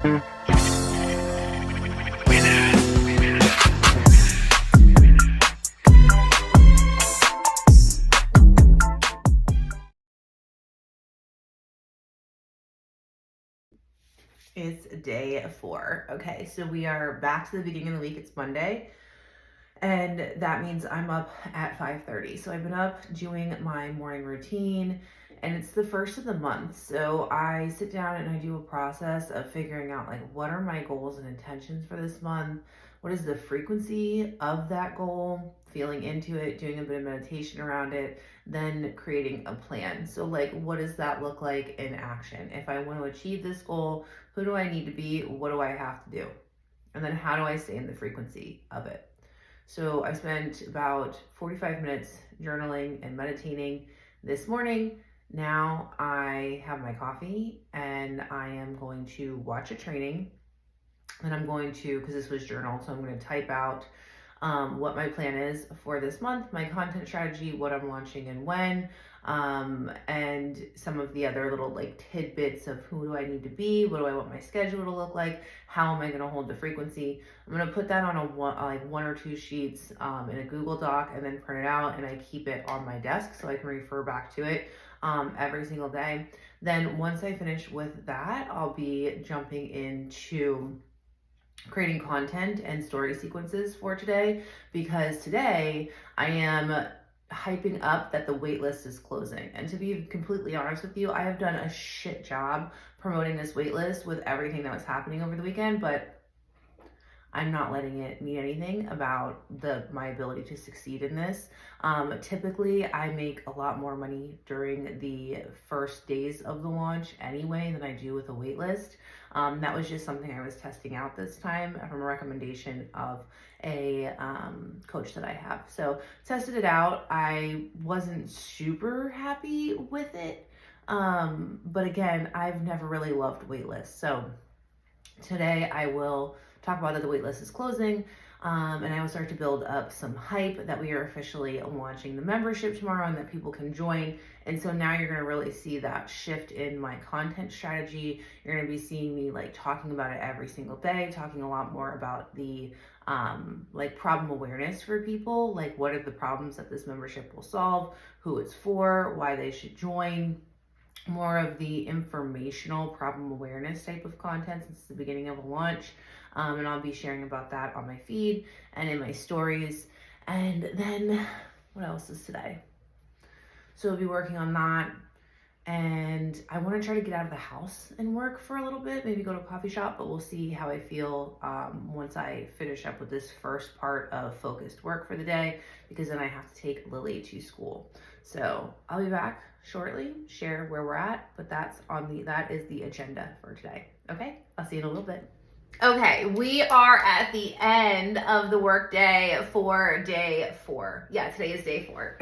It's day 4. Okay, so we are back to the beginning of the week. It's Monday, and that means I'm up at 5:30. So I've been up doing my morning routine, and it's the first of the month. So I sit down and I do a process of figuring out like what are my goals and intentions for this month? What is the frequency of that goal? Feeling into it, doing a bit of meditation around it, then creating a plan. So like what does that look like in action? If I want to achieve this goal, who do I need to be? What do I have to do? And then how do I stay in the frequency of it? So I spent about 45 minutes journaling and meditating this morning. Now I have my coffee and I am going to watch a training. And I'm going to, because this was journal, so I'm going to type out what my plan is for this month, my content strategy, what I'm launching and when, and some of the other little like tidbits of who do I need to be, what do I want my schedule to look like, how am I going to hold the frequency. I'm going to put that on one or two sheets in a Google Doc and then print it out, and I keep it on my desk so I can refer back to it every single day. Then once I finish with that, I'll be jumping into creating content and story sequences for today, because today I am hyping up that the wait list is closing. And to be completely honest with you, I have done a shit job promoting this wait list with everything that was happening over the weekend, but I'm not letting it mean anything about my ability to succeed in this. Typically, I make a lot more money during the first days of the launch anyway than I do with a wait list. That was just something I was testing out this time from a recommendation of a coach that I have. So tested it out. I wasn't super happy with it. But again, I've never really loved wait lists. So today I will talk about that the waitlist is closing, and I will start to build up some hype that we are officially launching the membership tomorrow and that people can join. And so now you're going to really see that shift in my content strategy. You're going to be seeing me like talking about it every single day, talking a lot more about the like problem awareness for people, like what are the problems that this membership will solve, who it's for, why they should join. More of the informational problem awareness type of content since the beginning of a launch. And I'll be sharing about that on my feed and in my stories. And then what else is today? So I'll be working on that. And I want to try to get out of the house and work for a little bit, maybe go to a coffee shop, but we'll see how I feel once I finish up with this first part of focused work for the day, because then I have to take Lily to school. So I'll be back shortly, share where we're at, but that is the agenda for today. Okay, I'll see you in a little bit. Okay, we are at the end of the work day for day 4. Yeah, today is day 4.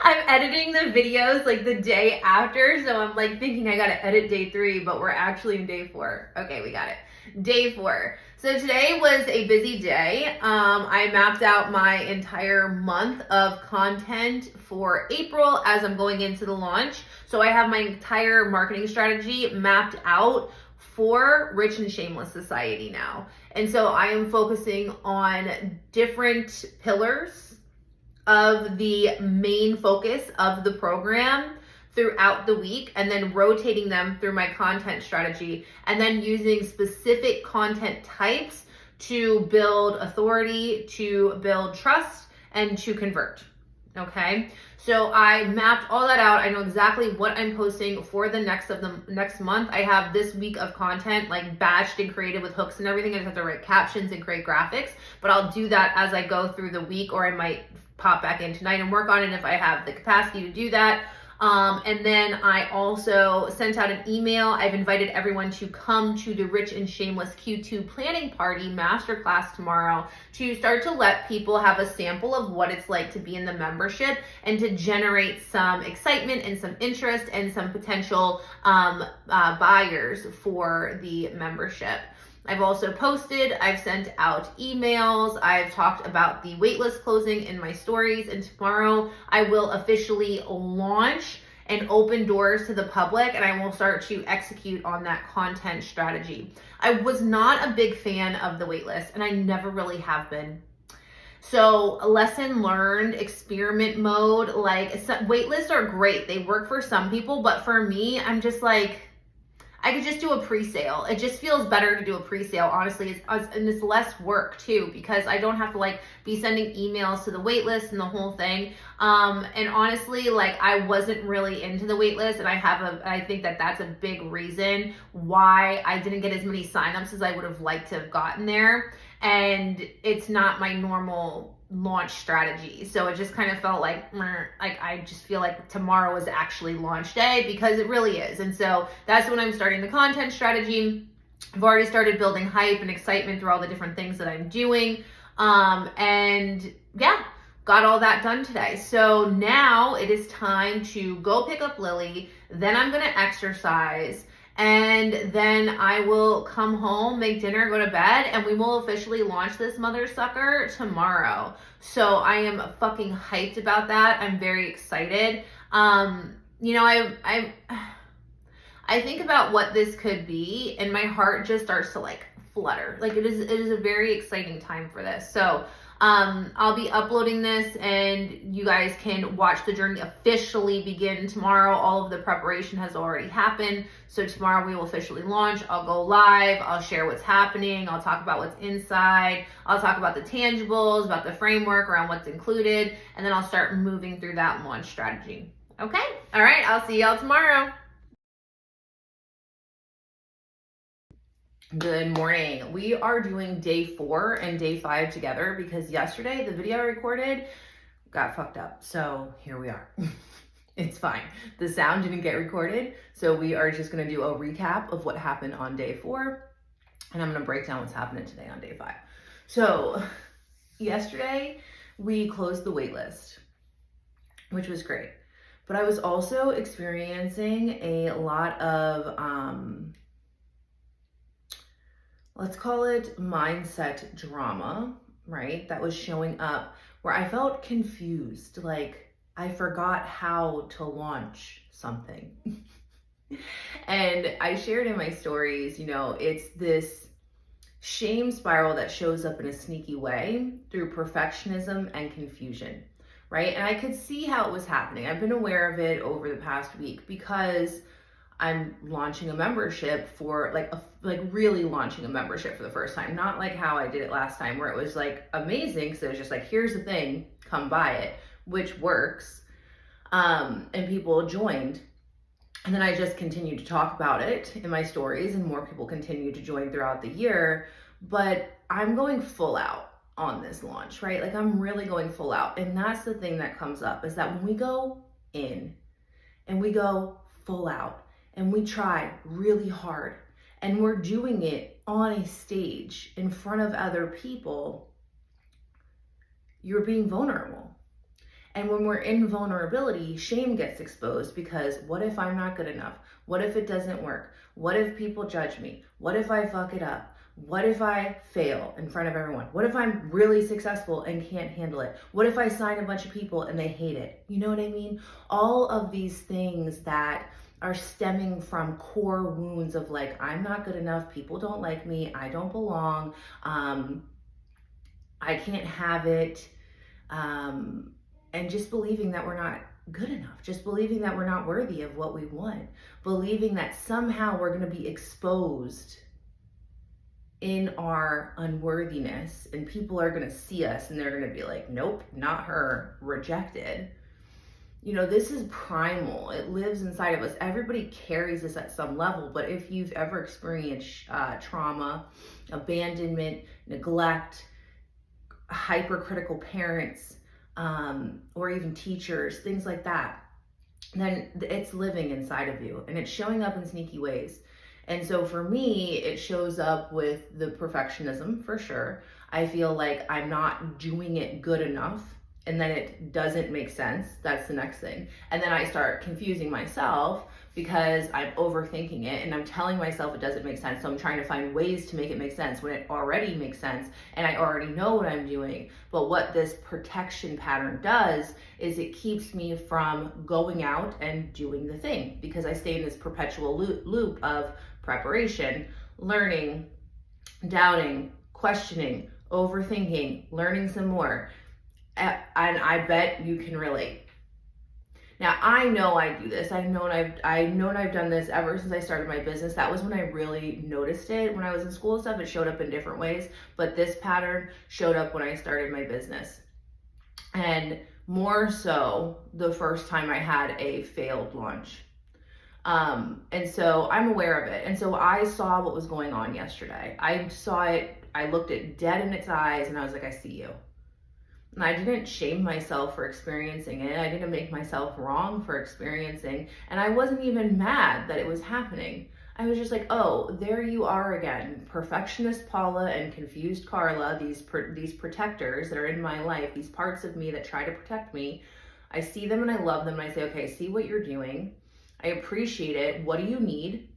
I'm editing the videos like the day after, so I'm like thinking I gotta edit day 3, but we're actually in day 4. Okay, we got it. Day 4. So today was a busy day. I mapped out my entire month of content for April as I'm going into the launch. So I have my entire marketing strategy mapped out for Rich and Shameless Society now. And so I am focusing on different pillars of the main focus of the program throughout the week, and then rotating them through my content strategy, and then using specific content types to build authority, to build trust, and to convert. Okay, so I mapped all that out. I know exactly what I'm posting for the next month. I have this week of content like batched and created with hooks and everything. I just have to write captions and create graphics, but I'll do that as I go through the week, or I might pop back in tonight and work on it if I have the capacity to do that. And then I also sent out an email. I've invited everyone to come to the Rich and Shameless Q2 Planning Party Masterclass tomorrow to start to let people have a sample of what it's like to be in the membership and to generate some excitement and some interest and some potential buyers for the membership. I've also posted, I've sent out emails, I've talked about the waitlist closing in my stories, and tomorrow I will officially launch and open doors to the public, and I will start to execute on that content strategy. I was not a big fan of the waitlist, and I never really have been. So lesson learned, experiment mode, like waitlists are great. They work for some people, but for me, I'm just like, I could just do a pre-sale. It just feels better to do a pre-sale, honestly. And it's less work too, because I don't have to like be sending emails to the waitlist and the whole thing. And honestly, like I wasn't really into the waitlist, and I think that that's a big reason why I didn't get as many signups as I would have liked to have gotten there. And it's not my normal launch strategy. So it just kind of felt like I just feel like tomorrow is actually launch day, because it really is. And so that's when I'm starting the content strategy. I've already started building hype and excitement through all the different things that I'm doing. And yeah, got all that done today. So now it is time to go pick up Lily. Then I'm going to exercise. And then I will come home, make dinner, go to bed, and we will officially launch this mother sucker tomorrow. So I am fucking hyped about that. I'm very excited. You know, I think about what this could be, and my heart just starts to like flutter. Like it is a very exciting time for this. So I'll be uploading this, and you guys can watch the journey officially begin tomorrow. All of the preparation has already happened. So tomorrow we will officially launch. I'll go live. I'll share what's happening. I'll talk about what's inside. I'll talk about the tangibles, about the framework around what's included, and then I'll start moving through that launch strategy. Okay? All right. I'll see y'all tomorrow. Good morning. We are doing day 4 and day 5 together, because yesterday the video I recorded got fucked up. So here we are. It's fine. The sound didn't get recorded. So we are just going to do a recap of what happened on day 4. And I'm going to break down what's happening today on day 5. So yesterday we closed the wait list, which was great. But I was also experiencing a lot of, let's call it mindset drama, right? That was showing up where I felt confused. Like I forgot how to launch something. And I shared in my stories, you know, it's this shame spiral that shows up in a sneaky way through perfectionism and confusion, right? And I could see how it was happening. I've been aware of it over the past week, because I'm launching a membership for like really launching a membership for the first time. Not like how I did it last time, where it was like amazing. So it was just like, here's the thing, come buy it, which works. And people joined. And then I just continued to talk about it in my stories, and more people continued to join throughout the year. But I'm going full out on this launch, right? Like I'm really going full out. And that's the thing that comes up, is that when we go in and we go full out, and we try really hard, and we're doing it on a stage in front of other people, you're being vulnerable. And when we're in vulnerability, shame gets exposed, because what if I'm not good enough? What if it doesn't work? What if people judge me? What if I fuck it up? What if I fail in front of everyone? What if I'm really successful and can't handle it? What if I sign a bunch of people and they hate it? You know what I mean? All of these things that are stemming from core wounds of like, I'm not good enough, people don't like me, I don't belong, I can't have it, and just believing that we're not good enough, just believing that we're not worthy of what we want, believing that somehow we're going to be exposed in our unworthiness, and people are going to see us and they're going to be like, nope, not her, rejected. You know, this is primal. It lives inside of us. Everybody carries this at some level, but if you've ever experienced trauma, abandonment, neglect, hypercritical parents, or even teachers, things like that, then it's living inside of you, and it's showing up in sneaky ways. And so for me, it shows up with the perfectionism, for sure. I feel like I'm not doing it good enough, and then it doesn't make sense. That's the next thing. And then I start confusing myself because I'm overthinking it and I'm telling myself it doesn't make sense. So I'm trying to find ways to make it make sense when it already makes sense and I already know what I'm doing. But what this protection pattern does is it keeps me from going out and doing the thing, because I stay in this perpetual loop of preparation, learning, doubting, questioning, overthinking, learning some more. And I bet you can relate. Now, I know I do this. I've known I've done this ever since I started my business. That was when I really noticed it. When I was in school and stuff, it showed up in different ways, but this pattern showed up when I started my business. And more so the first time I had a failed launch. And so I'm aware of it. And so I saw what was going on yesterday. I saw it, I looked it dead in its eyes, and I was like, I see you. And I didn't shame myself for experiencing it. I didn't make myself wrong for experiencing. And I wasn't even mad that it was happening. I was just like, oh, there you are again. Perfectionist Paula and confused Carla, these protectors that are in my life, these parts of me that try to protect me. I see them and I love them. And I say, okay, see what you're doing. I appreciate it. What do you need?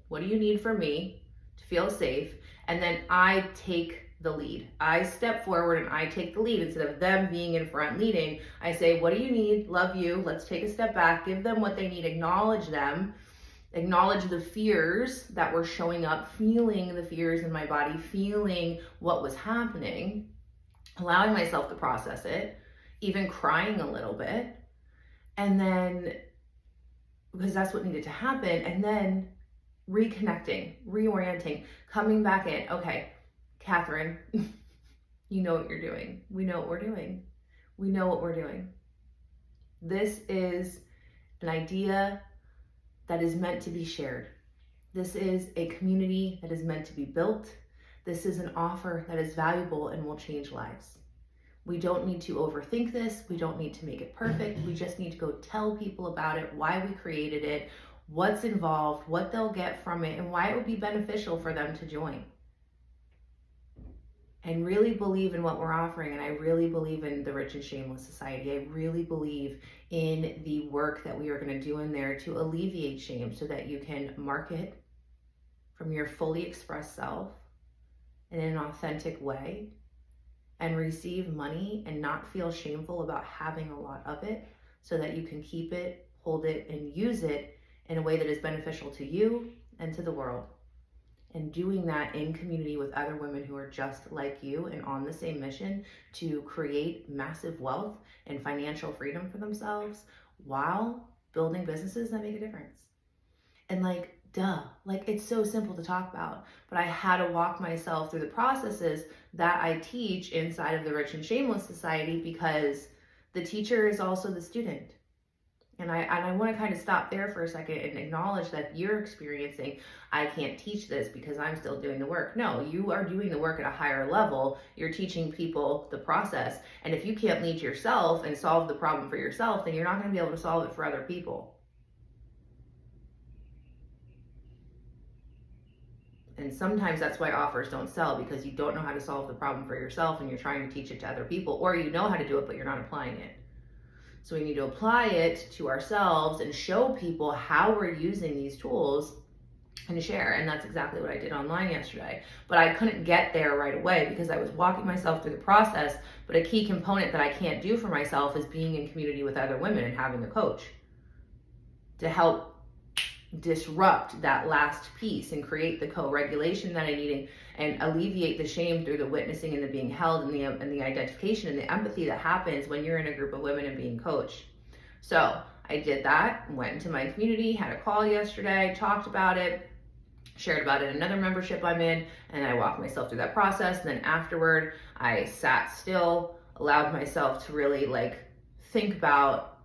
What do you need from me to feel safe? And then I take the lead. I step forward and I take the lead instead of them being in front leading. I say, what do you need? Love you. Let's take a step back, give them what they need, acknowledge them, acknowledge the fears that were showing up, feeling the fears in my body, feeling what was happening, allowing myself to process it, even crying a little bit. And then, because that's what needed to happen, and then reconnecting, reorienting, coming back in. Okay, Catherine, you know what you're doing. We know what we're doing. We know what we're doing. This is an idea that is meant to be shared. This is a community that is meant to be built. This is an offer that is valuable and will change lives. We don't need to overthink this. We don't need to make it perfect. We just need to go tell people about it, why we created it, what's involved, what they'll get from it, and why it would be beneficial for them to join. And really believe in what we're offering. And I really believe in the Rich and Shameless Society. I really believe in the work that we are going to do in there to alleviate shame so that you can market from your fully expressed self in an authentic way and receive money and not feel shameful about having a lot of it, so that you can keep it, hold it, and use it in a way that is beneficial to you and to the world. And doing that in community with other women who are just like you and on the same mission to create massive wealth and financial freedom for themselves while building businesses that make a difference. And it's so simple to talk about, but I had to walk myself through the processes that I teach inside of the Rich and Shameless Society, because the teacher is also the student. And I want to kind of stop there for a second and acknowledge that you're experiencing, I can't teach this because I'm still doing the work. No, you are doing the work at a higher level. You're teaching people the process. And if you can't lead yourself and solve the problem for yourself, then you're not going to be able to solve it for other people. And sometimes that's why offers don't sell, because you don't know how to solve the problem for yourself and you're trying to teach it to other people, or you know how to do it, but you're not applying it. So we need to apply it to ourselves and show people how we're using these tools and share. And that's exactly what I did online yesterday. But I couldn't get there right away because I was walking myself through the process. But a key component that I can't do for myself is being in community with other women and having a coach to help disrupt that last piece and create the co-regulation that I needed and alleviate the shame through the witnessing and the being held and the identification and the empathy that happens when you're in a group of women and being coached. So I did that, went into my community, had a call yesterday, talked about it, shared about it in another membership I'm in, and I walked myself through that process. And then afterward, I sat still, allowed myself to really think about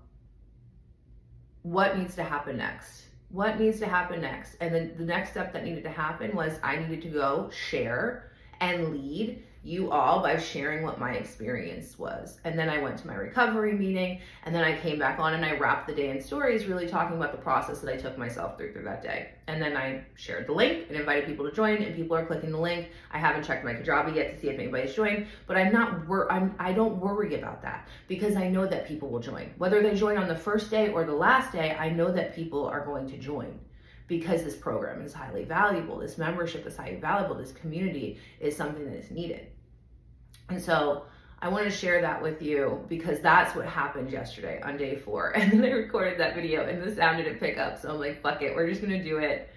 what needs to happen next. What needs to happen next? And then the next step that needed to happen was I needed to go share and lead you all by sharing what my experience was. And then I went to my recovery meeting, and then I came back on and I wrapped the day in stories, really talking about the process that I took myself through that day. And then I shared the link and invited people to join, and people are clicking the link. I haven't checked my Kajabi yet to see if anybody's joined, but I don't worry about that, because I know that people will join. Whether they join on the first day or the last day, I know that people are going to join, because this program is highly valuable. This membership is highly valuable. This community is something that is needed. And so I want to share that with you, because that's what happened yesterday on day 4. And then I recorded that video and the sound didn't pick up. So I'm like, fuck it. We're just going to do it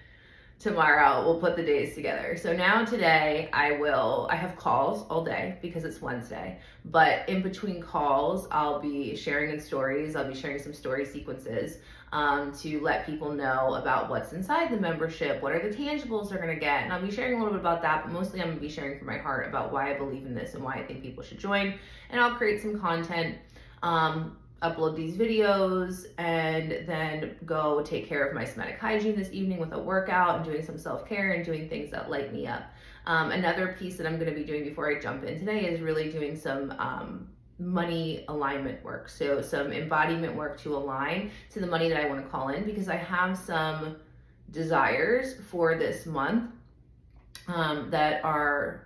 tomorrow. We'll put the days together. So now today I have calls all day because it's Wednesday, but in between calls, I'll be sharing in stories. I'll be sharing some story sequences to let people know about what's inside the membership, what are the tangibles they're going to get. And I'll be sharing a little bit about that, but mostly I'm going to be sharing from my heart about why I believe in this and why I think people should join. And I'll create some content, upload these videos, and then go take care of my somatic hygiene this evening with a workout and doing some self-care and doing things that light me up. Another piece that I'm going to be doing before I jump in today is really doing some money alignment work. So some embodiment work to align to the money that I want to call in, because I have some desires for this month that are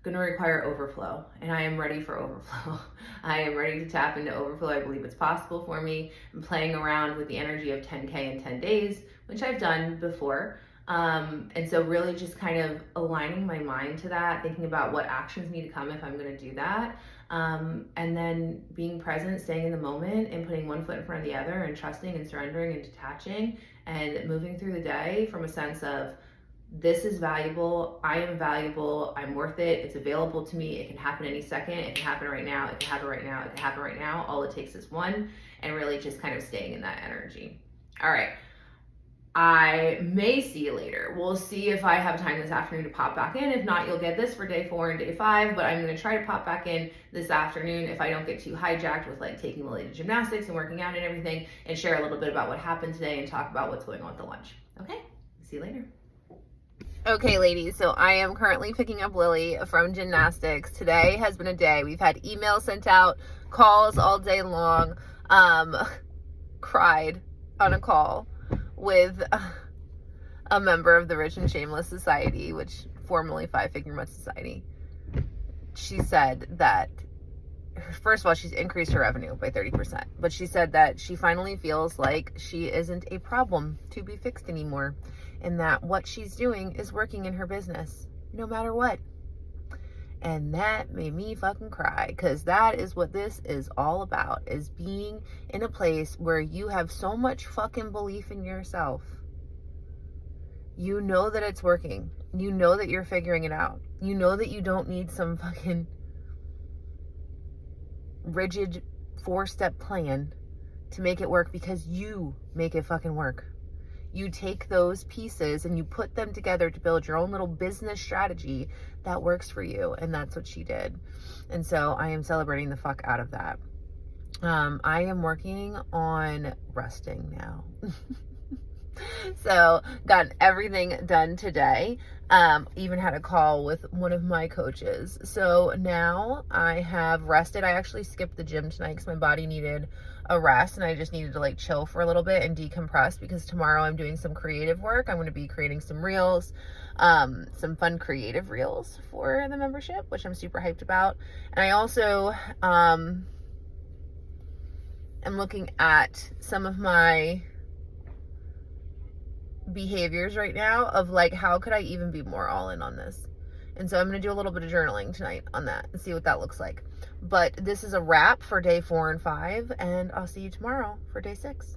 going to require overflow, and I am ready for overflow. I am ready to tap into overflow. I believe it's possible for me. I'm playing around with the energy of 10K in 10 days, which I've done before. And so really just kind of aligning my mind to that, thinking about what actions need to come if I'm going to do that. And then being present, staying in the moment, and putting one foot in front of the other, and trusting and surrendering and detaching and moving through the day from a sense of, this is valuable, I am valuable, I'm worth it, it's available to me, it can happen any second, it can happen right now, it can happen right now, it can happen right now. All it takes is one, and really just kind of staying in that energy. All right. I may see you later. We'll see if I have time this afternoon to pop back in. If not, you'll get this for day 4 and day 5, but I'm going to try to pop back in this afternoon if I don't get too hijacked with like taking Lily to gymnastics and working out and everything, and share a little bit about what happened today and talk about what's going on with the lunch. Okay, see you later. Okay, ladies, so I am currently picking up Lily from gymnastics. Today has been a day. We've had emails sent out, calls all day long, cried on a call with a member of the Rich and Shameless Society, which formerly Five Figure Month Society. She said that, first of all, she's increased her revenue by 30%, but she said that she finally feels like she isn't a problem to be fixed anymore, and that what she's doing is working in her business, no matter what. And that made me fucking cry, because that is what this is all about, is being in a place where you have so much fucking belief in yourself. You know that it's working. You know that you're figuring it out. You know that you don't need some fucking rigid 4-step plan to make it work, because you make it fucking work. You take those pieces and you put them together to build your own little business strategy that works for you. And that's what she did. And so I am celebrating the fuck out of that. I am working on resting now. So got everything done today. Even had a call with one of my coaches. So now I have rested. I actually skipped the gym tonight because my body needed a rest, and I just needed to like chill for a little bit and decompress, because tomorrow I'm doing some creative work. I'm going to be creating some reels, some fun creative reels for the membership, which I'm super hyped about. And I also am looking at some of my behaviors right now of like, how could I even be more all in on this? And so I'm going to do a little bit of journaling tonight on that and see what that looks like. But this is a wrap for day 4 and 5, and I'll see you tomorrow for day 6.